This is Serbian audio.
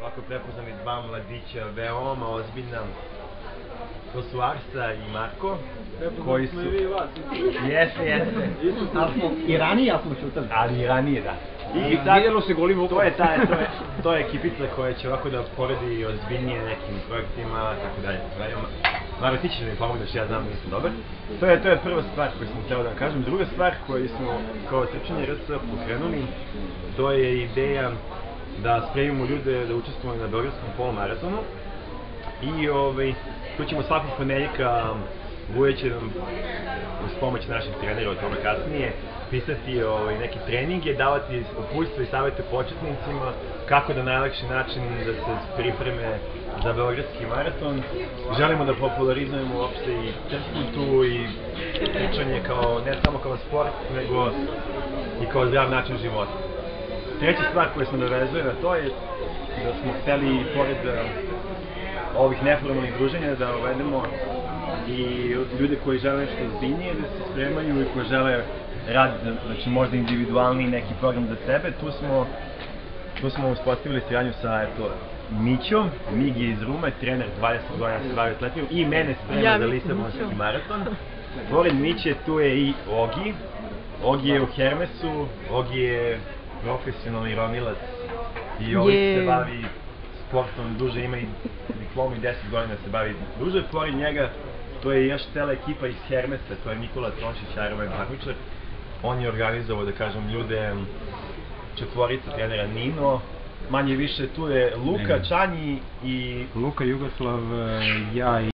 ovako prepoznali dva mladića, veoma ozbiljna. To su Arsa i Marko, koji su... Jeste. Ali smo i ranije, ali smo šutali. Ali i ranije, da. I vidjelo se golim okom. To je ekipica koja će ovako da poredi ozbiljnije nekim projektima, tako dalje. Maro, ti ćeš da mi pomogneš, ja znam da nisam dobar. To je prva stvar koju sam htio da vam kažem. Druga stvar koju smo kao trčanje RS pokrenuli, to je ideja da spremimo ljude da učestvujemo na Beogradskom polumaratonu. I tu ćemo svakog ponedeljka Vuja će nam, uz pomoć naših trenera, od toga kasnije, pisati neke treninge, davati uputstva i savete početnicima kako da na najlakši način da se pripreme za Beogradski maraton. Želimo da popularizujemo uopšte i trku i trčanje ne samo kao sport, nego i kao zdrav način života. Treća stvar koja se navezuje na to je da smo hteli, pored ovih neformalnih druženja, da uvedemo i ljude koji žele nešto ozbiljnije, da se spremaju i koji žele raditi, znači možda individualni neki program za sebe. Tu smo uspostavili saradnju sa Mićom. Mig je iz Rume, trener 20 godina se bavi atletima i mene sprema za Lisabonski maraton. Pored Miće tu je i Ogi. Ogi je u Hermesu, Ogi je profesionalni ronilac i Ogi se bavi sportom duže, ima i diplomu i 10 godina se bavi duže. Pored njega to je još cela ekipa iz Hermesa, to je Nikola Tronšić, Ironman takmičar. On je organizovao, da kažem, ljude, četvorica trenera, Nino, manje više tu je Luka, Čanji i... Luka, Jugoslav, ja i...